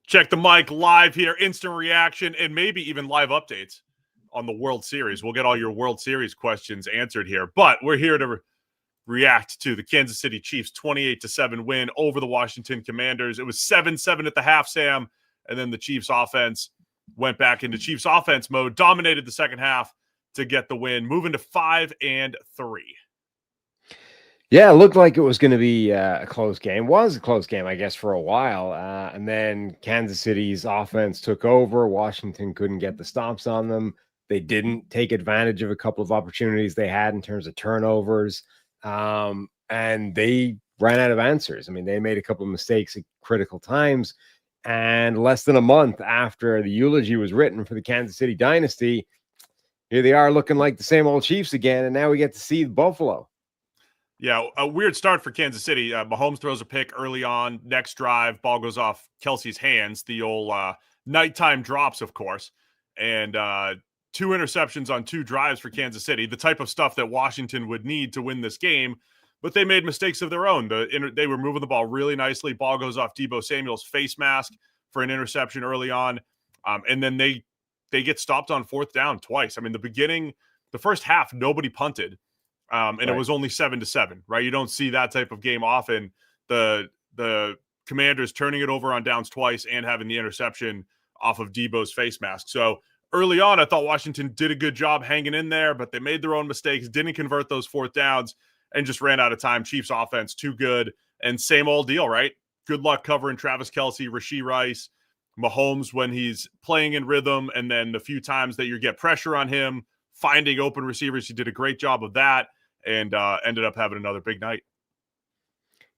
Check the mic live here, instant reaction, and maybe even live updates on the World Series. We'll get all your World Series questions answered here, but we're here to react to the Kansas City Chiefs 28-7 win over the Washington Commanders. It was 7-7 at the half, Sam, and then the Chiefs offense went back into Chiefs offense mode, dominated the second half to get the win, moving to 5-3. Yeah, it looked like it was going to be a close game. Was a close game, I guess, for a while. And then Kansas City's offense took over. Washington couldn't get the stops on them. They didn't take advantage of a couple of opportunities they had in terms of turnovers. And they ran out of answers. I mean, they made a couple of mistakes at critical times. And less than a month after the eulogy was written for the Kansas City dynasty, here they are looking like the same old Chiefs again. And now we get to see Buffalo. Yeah, a weird start for Kansas City. Mahomes throws a pick early on. Next drive, ball goes off Kelsey's hands. The old nighttime drops, of course. And 2 interceptions on 2 drives for Kansas City, the type of stuff that Washington would need to win this game. But they made mistakes of their own. They were moving the ball really nicely. Ball goes off Deebo Samuel's face mask for an interception early on. And then they get stopped on 4th down twice. I mean, the first half, nobody punted. And right. It was only 7-7, right? You don't see that type of game often. The Commanders turning it over on downs twice and having the interception off of Deebo's face mask. So early on, I thought Washington did a good job hanging in there, but they made their own mistakes, didn't convert those 4th downs, and just ran out of time. Chiefs offense, too good. And same old deal, right? Good luck covering Travis Kelce, Rashee Rice, Mahomes when he's playing in rhythm, and then the few times that you get pressure on him, finding open receivers, he did a great job of that. And ended up having another big night.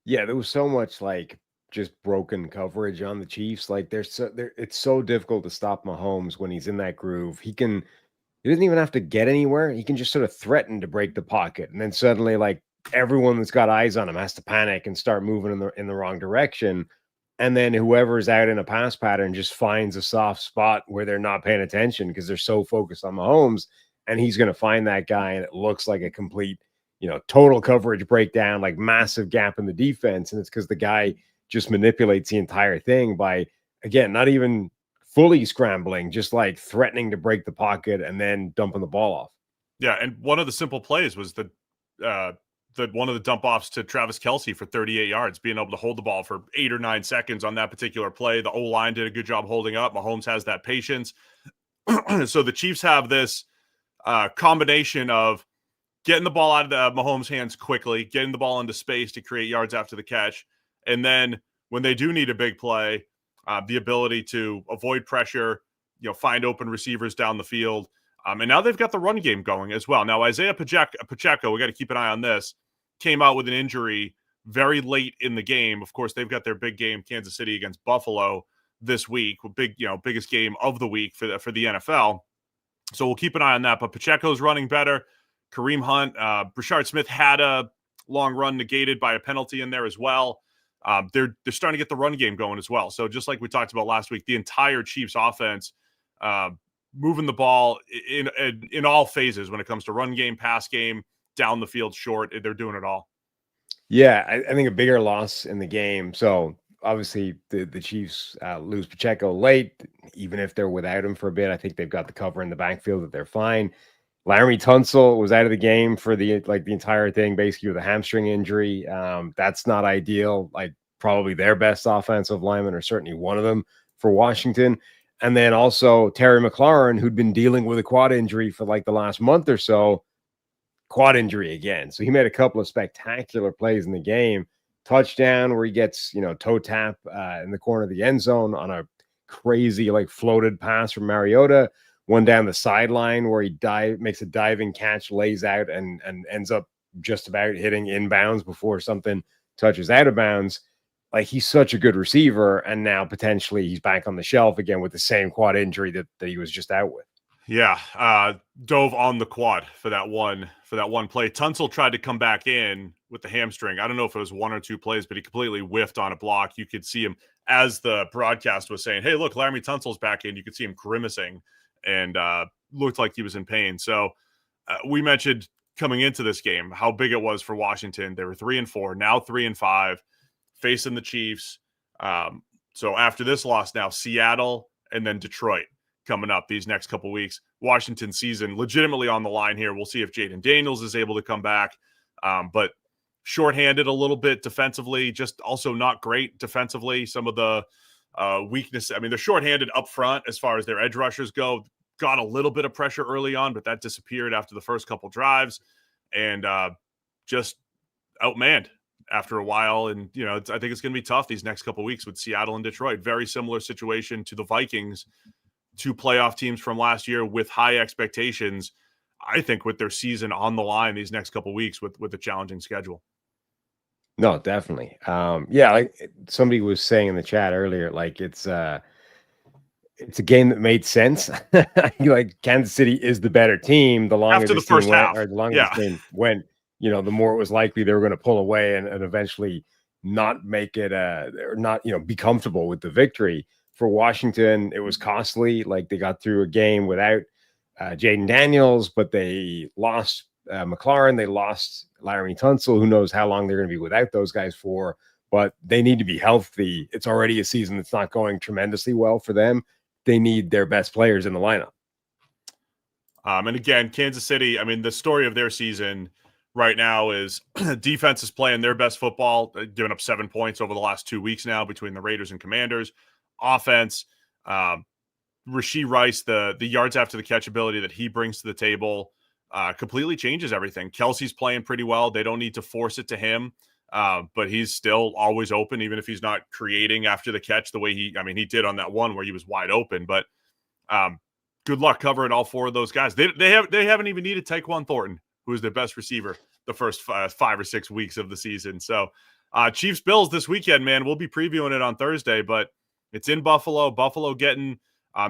Yeah, there was so much like just broken coverage on the Chiefs. Like it's so difficult to stop Mahomes when he's in that groove. He doesn't even have to get anywhere. He can just sort of threaten to break the pocket, and then suddenly, like everyone that's got eyes on him has to panic and start moving in the wrong direction. And then whoever's out in a pass pattern just finds a soft spot where they're not paying attention because they're so focused on Mahomes, and he's going to find that guy, and it looks like a complete total coverage breakdown, like massive gap in the defense. And it's because the guy just manipulates the entire thing by, again, not even fully scrambling, just like threatening to break the pocket and then dumping the ball off. Yeah. And one of the simple plays was one of the dump offs to Travis Kelce for 38 yards, being able to hold the ball for 8 or 9 seconds on that particular play. The O-line did a good job holding up. Mahomes has that patience. So the Chiefs have this combination of getting the ball out of the Mahomes' hands quickly, getting the ball into space to create yards after the catch. And then when they do need a big play, the ability to avoid pressure, find open receivers down the field. And now they've got the run game going as well. Now, Isaiah Pacheco, we got to keep an eye on this, came out with an injury very late in the game. Of course, they've got their big game, Kansas City against Buffalo this week, biggest game of the week for the NFL. So we'll keep an eye on that. But Pacheco's running better. Kareem Hunt, Brashard Smith had a long run negated by a penalty in there as well. They're starting to get the run game going as well. So just like we talked about last week, the entire Chiefs offense moving the ball in all phases when it comes to run game, pass game, down the field, short. They're doing it all. Yeah, I think a bigger loss in the game. So obviously the Chiefs lose Pacheco late. Even if they're without him for a bit, I think they've got the cover in the backfield that they're fine. Laremy Tunsil was out of the game for the entire thing, basically with a hamstring injury. That's not ideal. Like probably their best offensive lineman, or certainly one of them for Washington. And then also Terry McLaurin, who'd been dealing with a quad injury for like the last month or so, quad injury again. So he made a couple of spectacular plays in the game. Touchdown where he gets, toe tap in the corner of the end zone on a crazy floated pass from Mariota. One down the sideline where he makes a diving catch, lays out, and ends up just about hitting inbounds before something touches out of bounds. Like, he's such a good receiver, and now potentially he's back on the shelf again with the same quad injury that he was just out with. Yeah, dove on the quad for that one play. Tunsil tried to come back in with the hamstring. I don't know if it was 1 or 2 plays, but he completely whiffed on a block. You could see him, as the broadcast was saying, "Hey, look, Laremy Tunsil's back in." You could see him grimacing and looked like he was in pain. So we mentioned coming into this game how big it was for Washington. They were 3-4, now 3-5, facing the Chiefs. So after this loss now, Seattle and then Detroit coming up these next couple weeks. Washington season legitimately on the line here. We'll see if Jaden Daniels is able to come back. But shorthanded a little bit defensively, just also not great defensively. Some of the weakness. I mean, they're shorthanded up front as far as their edge rushers go. Got a little bit of pressure early on, but that disappeared after the first couple drives, and just outmanned after a while. And I think it's going to be tough these next couple weeks with Seattle and Detroit. Very similar situation to the Vikings, two playoff teams from last year with high expectations. I think with their season on the line these next couple weeks with a challenging schedule. No, definitely. Yeah, like somebody was saying in the chat earlier, like it's a game that made sense. Like Kansas City is the better team. The longer After the this team first went, half. or the longer Yeah. this game went, the more it was likely they were going to pull away and eventually not make it or not, be comfortable with the victory. For Washington, it was costly. Like they got through a game without Jaden Daniels, but they lost McLaurin, they lost Laremy Tunsil. Who knows how long they're going to be without those guys for, but they need to be healthy. It's already a season that's not going tremendously well for them. They need their best players in the lineup. And again, Kansas City, I mean, the story of their season right now is defense is playing their best football, giving up 7 points over the last 2 weeks now between the Raiders and Commanders. Offense, Rashee Rice, the yards after the catch ability that he brings to the table completely changes everything. Kelsey's playing pretty well. They don't need to force it to him, but he's still always open, even if he's not creating after the catch the way he did on that one where he was wide open. But good luck covering all four of those guys. They haven't even needed Tyquan Thornton, who is their best receiver the first 5 or 6 weeks of the season. So Chiefs Bills this weekend, man. We'll be previewing it on Thursday, but it's in Buffalo. Buffalo getting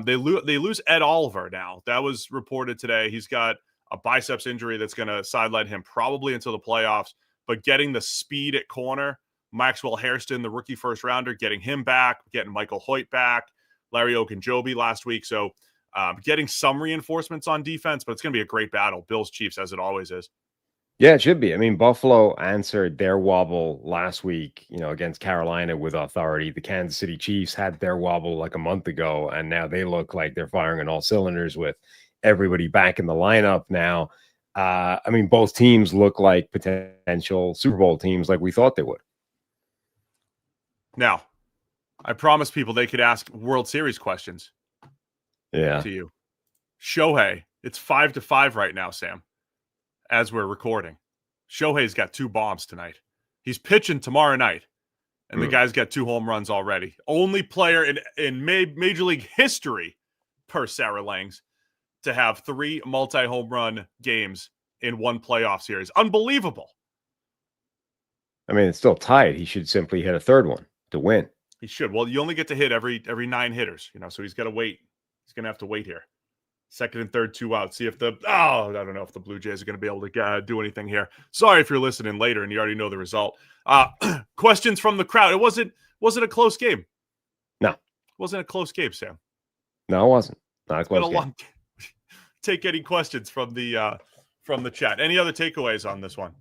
they lose Ed Oliver now. That was reported today. He's got a biceps injury that's going to sideline him probably until the playoffs. But getting the speed at corner, Maxwell Hairston, the rookie first rounder, getting him back, getting Michael Hoyt back, Larry Ogunjobi last week. So getting some reinforcements on defense, but it's going to be a great battle. Bills Chiefs, as it always is. Yeah, it should be. I mean, Buffalo answered their wobble last week, against Carolina with authority. The Kansas City Chiefs had their wobble like a month ago, and now they look like they're firing on all cylinders with everybody back in the lineup now. I mean, both teams look like potential Super Bowl teams like we thought they would. Now, I promised people they could ask World Series questions. Yeah. To you. Shohei, it's 5-5 right now, Sam, as we're recording. Shohei's got 2 bombs tonight. He's pitching tomorrow night, and the guy's got 2 home runs already. Only player in Major League history, per Sarah Langs, to have 3 multi-home run games in one playoff series. Unbelievable. I mean, it's still tied. He should simply hit a third one to win. He should. Well, you only get to hit every 9 hitters, so he's got to wait. He's going to have to wait here. Second and third, 2 out. See if I don't know if the Blue Jays are going to be able to do anything here. Sorry if you're listening later and you already know the result. Questions from the crowd. It wasn't a close game. No. It wasn't a close game, Sam. No, it wasn't. Not a close game. Long take any questions from the chat. Any other takeaways on this one?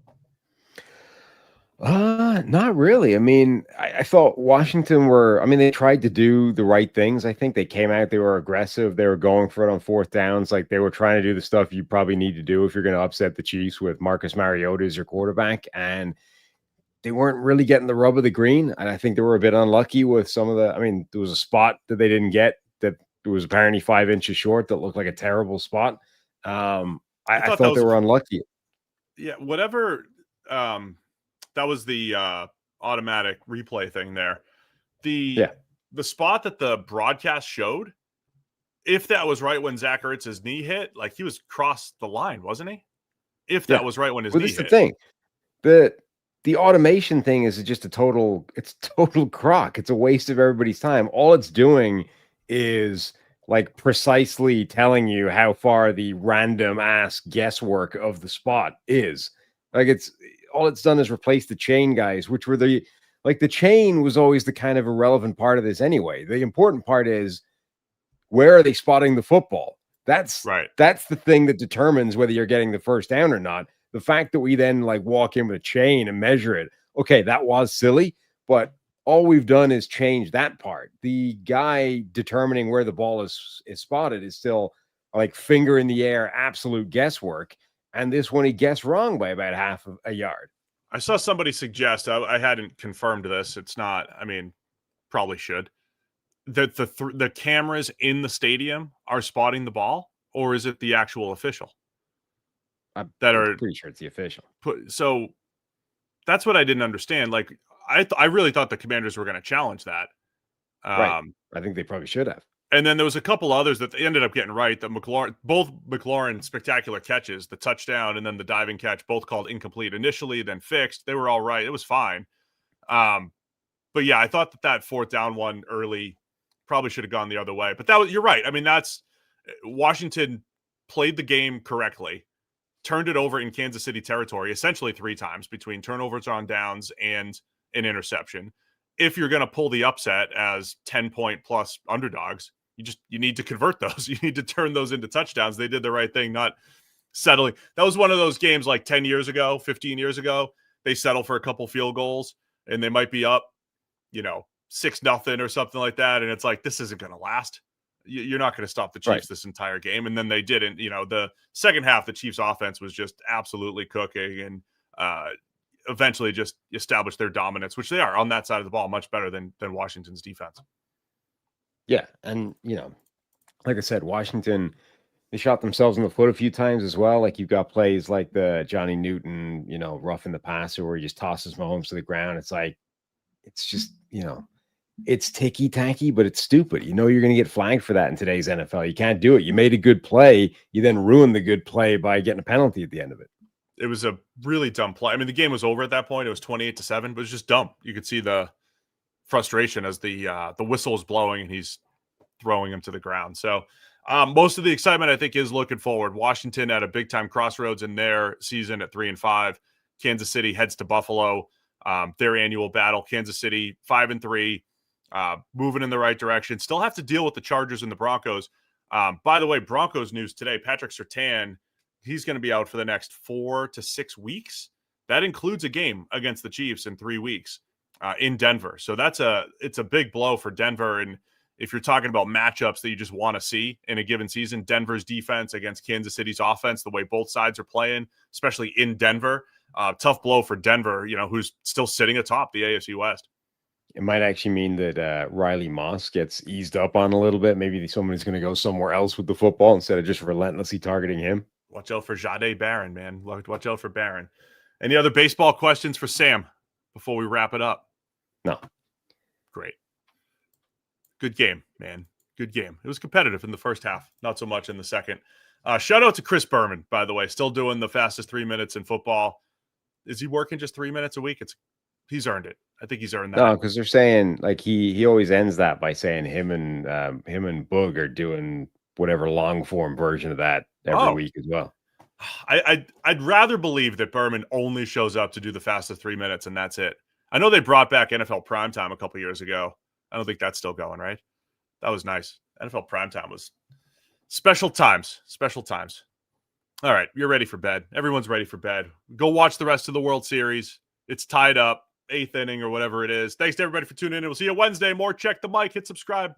Not really. I mean, I thought Washington they tried to do the right things. I think they came out, they were aggressive. They were going for it on 4th downs. Like they were trying to do the stuff you probably need to do if you're going to upset the Chiefs with Marcus Mariota as your quarterback. And they weren't really getting the rub of the green. And I think they were a bit unlucky with some of there was a spot that they didn't get that was apparently 5 inches short that looked like a terrible spot. I thought they were unlucky. Yeah, whatever. That was the automatic replay thing there. The spot that the broadcast showed, if that was right when Zach Ertz's knee hit, like he was crossed the line, wasn't he? If that was right when his knee hit. That's the thing. The automation thing is just total crock. It's a waste of everybody's time. All it's doing is like precisely telling you how far the random ass guesswork of the spot is. Like all it's done is replace the chain guys, which were the chain was always the kind of irrelevant part of this anyway. The important part is where are they spotting the football? That's right. That's the thing that determines whether you're getting the first down or not. The fact that we then walk in with a chain and measure it. Okay, that was silly, but all we've done is change that part. The guy determining where the ball is spotted is still like finger in the air, absolute guesswork. And this one he guessed wrong by about half of a yard. I saw somebody suggest, I hadn't confirmed this. It's not, I mean, probably should, that the cameras in the stadium are spotting the ball, or is it the actual official I'm that are pretty sure it's the official. so that's what I didn't understand. Like, I really thought the Commanders were going to challenge that. Right. I think they probably should have. And then there was a couple others that they ended up getting right. That both McLaurin spectacular catches, the touchdown and then the diving catch, both called incomplete initially, then fixed. They were all right. It was fine. But yeah, I thought that fourth down one early probably should have gone the other way. But you're right. I mean, that's Washington played the game correctly, turned it over in Kansas City territory essentially 3 times between turnovers on downs and an interception. If you're going to pull the upset as 10-point plus underdogs, you need to convert those. You need to turn those into touchdowns. They did the right thing, not settling. That was one of those games like 10 years ago, 15 years ago. They settle for a couple field goals and they might be up, 6-0 or something like that. And it's like, this isn't going to last. You're not going to stop the Chiefs this entire game. And then they didn't. The second half, the Chiefs offense was just absolutely cooking and eventually just established their dominance, which they are on that side of the ball much better than Washington's defense. Yeah. And, like I said, Washington, they shot themselves in the foot a few times as well. Like you've got plays like the Johnny Newton, roughing the passer where he just tosses Mahomes to the ground. It's like, it's just, it's ticky-tacky, but it's stupid. You're going to get flagged for that in today's NFL. You can't do it. You made a good play. You then ruined the good play by getting a penalty at the end of it. It was a really dumb play. I mean, the game was over at that point. It was 28-7, but it was just dumb. You could see the frustration as the whistle is blowing and he's throwing him to the ground. So most of the excitement, I think, is looking forward. Washington at a big-time crossroads in their season at 3-5. Kansas City heads to Buffalo, their annual battle. Kansas City 5-3, moving in the right direction. Still have to deal with the Chargers and the Broncos. By the way, Broncos news today, Patrick Surtain, he's going to be out for the next 4 to 6 weeks. That includes a game against the Chiefs in 3 weeks in Denver. So it's a big blow for Denver. And if you're talking about matchups that you just want to see in a given season, Denver's defense against Kansas City's offense, the way both sides are playing, especially in Denver, tough blow for Denver, who's still sitting atop the AFC West. It might actually mean that Riley Moss gets eased up on a little bit. Maybe somebody's going to go somewhere else with the football instead of just relentlessly targeting him. Watch out for Jahdae Barron, man. Watch out for Barron. Any other baseball questions for Sam before we wrap it up? No. Great. Good game, man. Good game. It was competitive in the first half, not so much in the second. Shout out to Chris Berman, by the way, still doing the fastest 3 minutes in football. Is he working just 3 minutes a week? He's earned it. I think he's earned that. No, because they're saying like he always ends that by saying him and Boog are doing whatever long form version of that every week as well. I'd rather believe that Berman only shows up to do the fastest 3 minutes and that's it. I know they brought back NFL Primetime a couple years ago. I don't think that's still going, right? That was nice. NFL Primetime was special times. Special times. All right, you're ready for bed. Everyone's ready for bed. Go watch the rest of the World Series. It's tied up, 8th inning or whatever it is. Thanks to everybody for tuning in. We'll see you Wednesday. More Check the Mic. Hit subscribe.